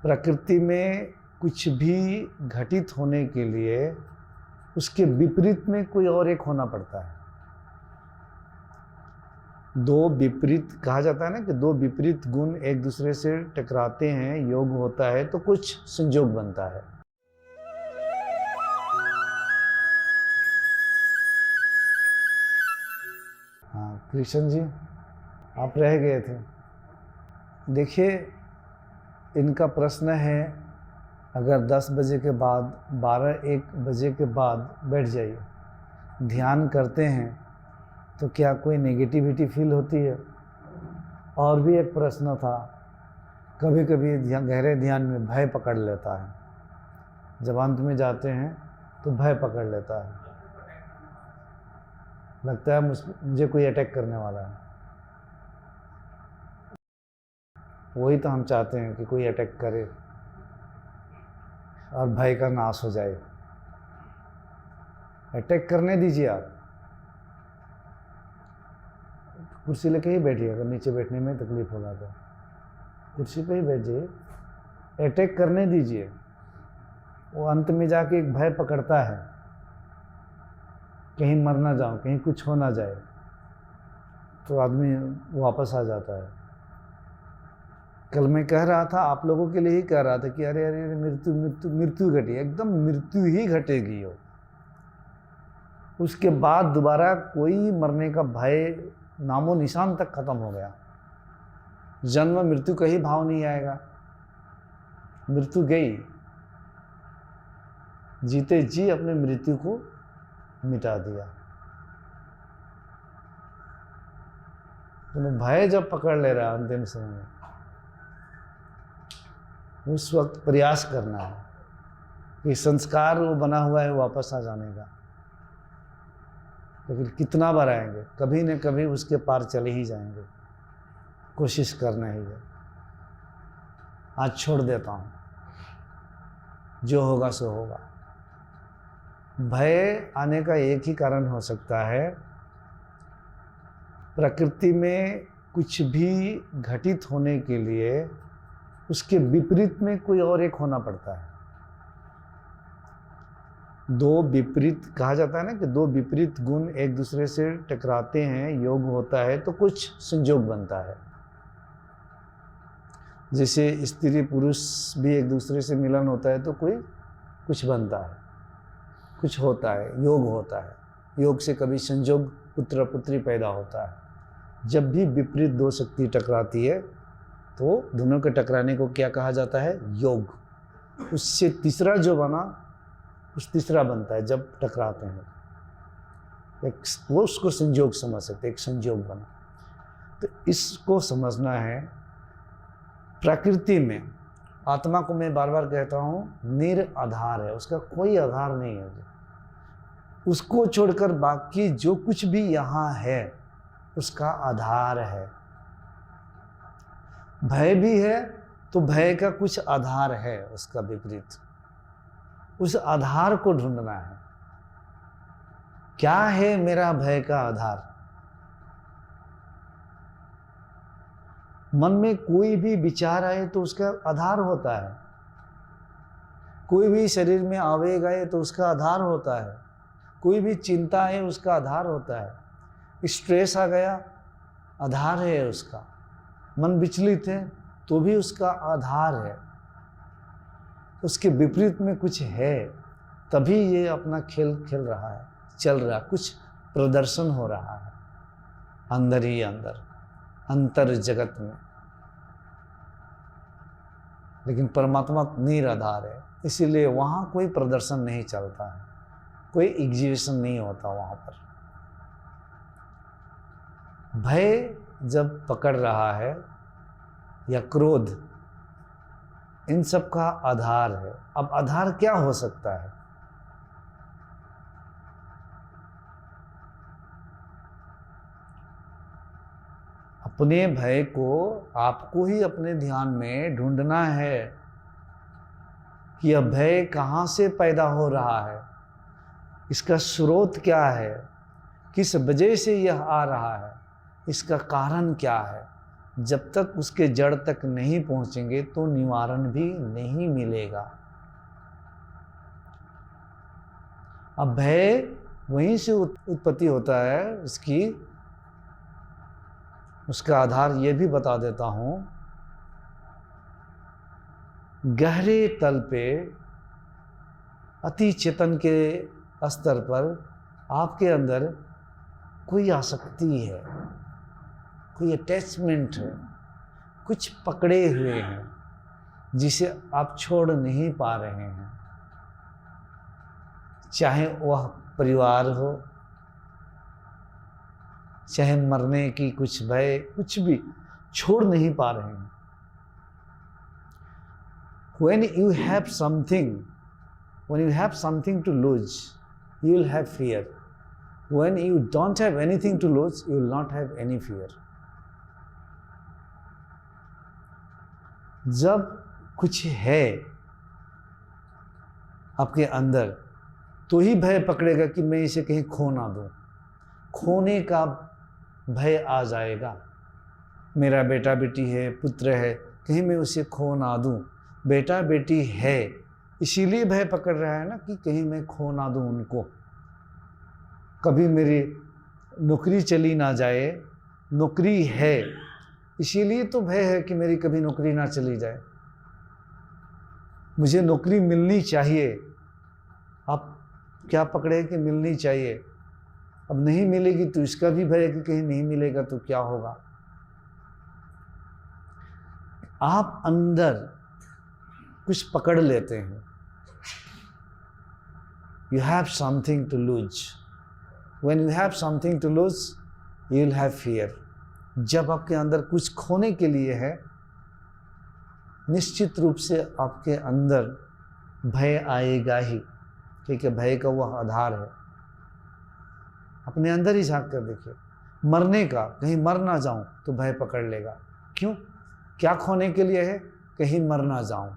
प्रकृति में कुछ भी घटित होने के लिए उसके विपरीत में कोई और एक होना पड़ता है। दो विपरीत कहा जाता है ना कि दो विपरीत गुण एक दूसरे से टकराते हैं, योग होता है तो कुछ संयोग बनता है। हाँ कृष्ण जी, आप रह गए थे। देखिए, इनका प्रश्न है, अगर 10 बजे के बाद 12-1 बजे के बाद बैठ जाइए, ध्यान करते हैं तो क्या कोई नेगेटिविटी फील होती है? और भी एक प्रश्न था, कभी कभी गहरे ध्यान में भय पकड़ लेता है, जब अंत में जाते हैं तो भय पकड़ लेता है, लगता है मुझे कोई अटैक करने वाला है। वही तो हम चाहते हैं कि कोई अटैक करे और भय का नाश हो जाए। अटैक करने दीजिए, आप कुर्सी लेके ही बैठिए, अगर नीचे बैठने में तकलीफ होगा तो कुर्सी पे ही बैठ जाइए। अटैक करने दीजिए, वो अंत में जाके एक भय पकड़ता है, कहीं मर ना जाऊं, कहीं कुछ हो ना जाए, तो आदमी वापस आ जाता है। कल मैं कह रहा था, आप लोगों के लिए ही कह रहा था कि अरे अरे मृत्यु मृत्यु मृत्यु घटी, एकदम मृत्यु ही घटेगी हो। उसके बाद दोबारा कोई मरने का भय नामो निशान तक खत्म हो गया। जन्म मृत्यु का ही भाव नहीं आएगा। मृत्यु गई, जीते जी अपने मृत्यु को मिटा दिया। तो भय जब पकड़ ले रहा है अंतिम समय में, उस वक्त प्रयास करना है कि संस्कार वो बना हुआ है वापस आ जाने का, लेकिन कितना बार आएंगे, कभी न कभी उसके पार चले ही जाएंगे। कोशिश करना ही है। आज छोड़ देता हूँ, जो होगा सो होगा। भय आने का एक ही कारण हो सकता है, प्रकृति में कुछ भी घटित होने के लिए उसके विपरीत में कोई और एक होना पड़ता है। दो विपरीत कहा जाता है ना कि दो विपरीत गुण एक दूसरे से टकराते हैं, योग होता है तो कुछ संयोग बनता है। जैसे स्त्री पुरुष भी एक दूसरे से मिलन होता है तो कोई कुछ बनता है, कुछ होता है, योग होता है। योग से कभी संयोग पुत्र पुत्री पैदा होता है। जब भी विपरीत दो शक्ति टकराती है तो दोनों के टकराने को क्या कहा जाता है? योग। उससे तीसरा जो बना, उस तीसरा बनता है जब टकराते हैं। एक वो उसको संयोग समझ सकते, एक संयोग बना। तो इसको समझना है। प्रकृति में आत्मा को मैं बार बार कहता हूँ निराधार है, उसका कोई आधार नहीं है। उसको छोड़कर बाकी जो कुछ भी यहाँ है उसका आधार है। भय भी है तो भय का कुछ आधार है, उसका विपरीत। उस आधार को ढूंढना है। क्या है मेरा भय का आधार? मन में कोई भी विचार आए तो उसका आधार होता है। कोई भी शरीर में आवेग आए तो उसका आधार होता है। कोई भी चिंता आए उसका आधार होता है। स्ट्रेस आ गया, आधार है उसका। मन विचलित है तो भी उसका आधार है। उसके विपरीत में कुछ है, तभी ये अपना खेल खेल रहा है, चल रहा, कुछ प्रदर्शन हो रहा है अंदर ही अंदर, अंतर जगत में। लेकिन परमात्मा निराधार है, इसीलिए वहाँ कोई प्रदर्शन नहीं चलता है, कोई एग्जीबिशन नहीं होता वहाँ पर। भय जब पकड़ रहा है या क्रोध, इन सब का आधार है। अब आधार क्या हो सकता है? अपने भय को आपको ही अपने ध्यान में ढूंढना है कि यह भय कहाँ से पैदा हो रहा है, इसका स्रोत क्या है, किस वजह से यह आ रहा है, इसका कारण क्या है। जब तक उसके जड़ तक नहीं पहुंचेंगे तो निवारण भी नहीं मिलेगा। अब भय वहीं से उत्पत्ति होता है इसकी। उसका आधार ये भी बता देता हूं। गहरे तल पे अति चेतन के स्तर पर आपके अंदर कोई आसक्ति है, कोई अटैचमेंट है, कुछ पकड़े हुए हैं जिसे आप छोड़ नहीं पा रहे हैं। चाहे वह परिवार हो, चाहे मरने की कुछ भय, कुछ भी छोड़ नहीं पा रहे हैं। When you have something to lose, you will have fear. When you don't have anything to lose, you will not have any fear. जब कुछ है आपके अंदर तो ही भय पकड़ेगा कि मैं इसे कहीं खो ना दूं। खोने का भय आ जाएगा। मेरा बेटा बेटी है, पुत्र है, कहीं मैं उसे खो ना दूं। बेटा बेटी है इसीलिए भय पकड़ रहा है ना कि कहीं मैं खो ना दूं उनको, कभी मेरी नौकरी चली ना जाए। नौकरी है इसीलिए तो भय है कि मेरी कभी नौकरी ना चली जाए। मुझे नौकरी मिलनी चाहिए। आप क्या पकड़े कि मिलनी चाहिए। अब नहीं मिलेगी तो इसका भी भय है कि कहीं नहीं मिलेगा तो क्या होगा। आप अंदर कुछ पकड़ लेते हैं। You have something to lose. When you have something to lose, you will have fear. जब आपके अंदर कुछ खोने के लिए है, निश्चित रूप से आपके अंदर भय आएगा ही, क्योंकि भय का वह आधार है। अपने अंदर ही झांक कर देखिए। मरने का, कहीं मर ना जाऊं तो भय पकड़ लेगा। क्यों? क्या खोने के लिए है? कहीं मर ना जाऊं।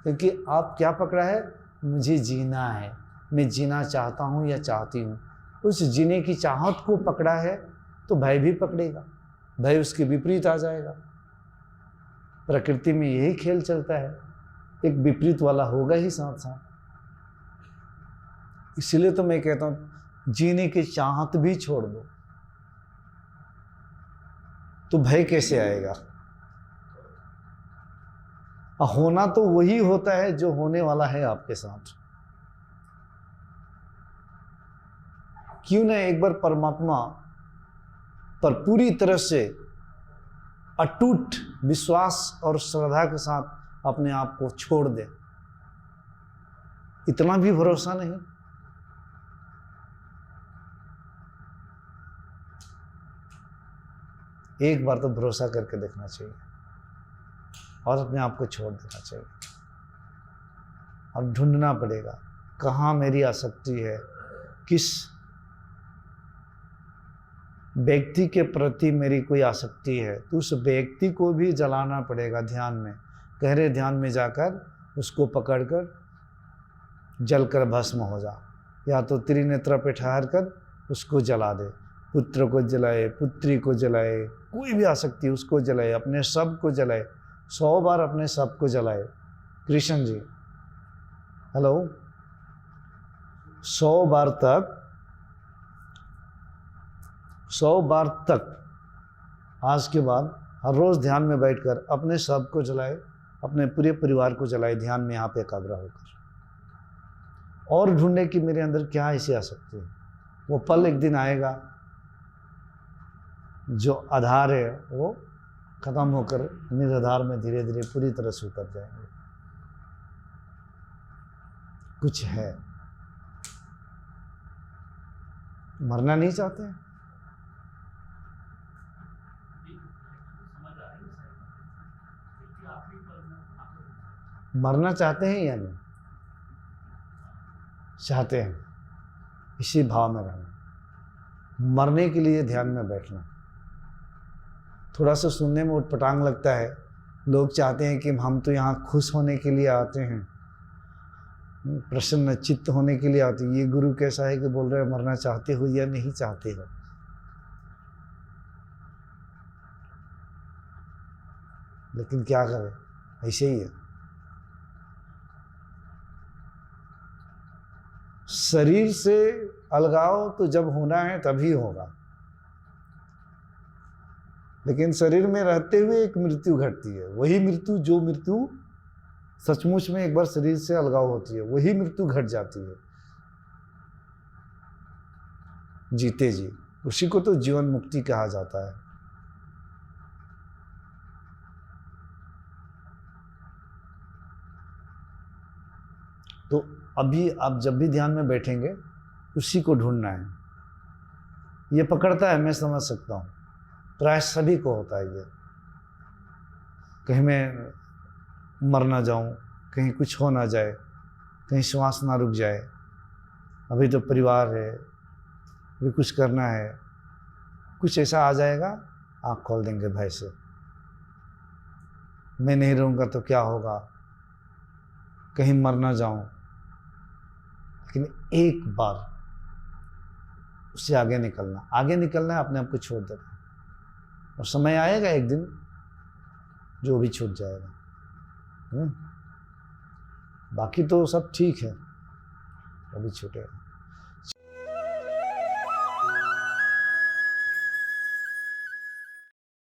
क्योंकि आप क्या पकड़ा है? मुझे जीना है, मैं जीना चाहता हूं या चाहती हूं। उस जीने की चाहत को पकड़ा है तो भय भी पकड़ेगा। भय उसके विपरीत आ जाएगा। प्रकृति में यही खेल चलता है, एक विपरीत वाला होगा ही साथ साथ। इसलिए तो मैं कहता हूं जीने की चाहत भी छोड़ दो तो भय कैसे आएगा। होना तो वही होता है जो होने वाला है आपके साथ। क्यों ना एक बार परमात्मा पर पूरी तरह से अटूट विश्वास और श्रद्धा के साथ अपने आप को छोड़ दे। इतना भी भरोसा नहीं। एक बार तो भरोसा करके देखना चाहिए और अपने आप को छोड़ देना चाहिए। और ढूंढना पड़ेगा कहाँ मेरी आसक्ति है, किस व्यक्ति के प्रति मेरी कोई आसक्ति है, तो उस व्यक्ति को भी जलाना पड़ेगा ध्यान में। गहरे ध्यान में जाकर उसको पकड़कर जलकर भस्म हो जा, या तो त्रिनेत्र पे ठहर कर उसको जला दे। पुत्र को जलाए, पुत्री को जलाए, कोई भी आसक्ति उसको जलाए, अपने सब को जलाए। 100 बार अपने सब को जलाए। कृष्ण जी हेलो, 100 बार तक आज के बाद हर रोज ध्यान में बैठकर अपने सब को जलाए, अपने पूरे परिवार को जलाए, ध्यान में यहाँ पे एकाग्र होकर। और ढूंढे कि मेरे अंदर क्या ऐसी आसक्ति है। वो पल एक दिन आएगा जो आधार है वो खत्म होकर निराधार में धीरे धीरे पूरी तरह से उतर जाएंगे। कुछ है, मरना नहीं चाहते हैं। मरना चाहते हैं या नहीं चाहते हैं? इसी भाव में रहना, मरने के लिए ध्यान में बैठना। थोड़ा सा सुनने में उटपटांग लगता है। लोग चाहते हैं कि हम तो यहाँ खुश होने के लिए आते हैं, प्रसन्न चित्त होने के लिए आते हैं। ये गुरु कैसा है कि बोल रहे हैं मरना चाहते हो या नहीं चाहते हो। लेकिन क्या करें, ऐसे ही है। शरीर से अलगाव तो जब होना है तभी होगा, लेकिन शरीर में रहते हुए एक मृत्यु घटती है। वही मृत्यु, जो मृत्यु सचमुच में एक बार शरीर से अलगाव होती है, वही मृत्यु घट जाती है जीते जी। उसी को तो जीवन मुक्ति कहा जाता है। तो अभी आप जब भी ध्यान में बैठेंगे उसी को ढूंढना है। ये पकड़ता है, मैं समझ सकता हूँ, प्राय सभी को होता है ये। कहीं मैं मर ना जाऊं, कहीं कुछ हो ना जाए, कहीं श्वास ना रुक जाए, अभी तो परिवार है, अभी कुछ करना है, कुछ ऐसा आ जाएगा, आँख खोल देंगे भय से, मैं नहीं रहूँगा तो क्या होगा, कहीं मर ना जाऊं। लेकिन एक बार उससे आगे निकलना, आगे निकलना है, अपने आप को छोड़ देना, और समय आएगा एक दिन जो भी छूट जाएगा। बाकी तो सब ठीक है, अभी छूटेगा।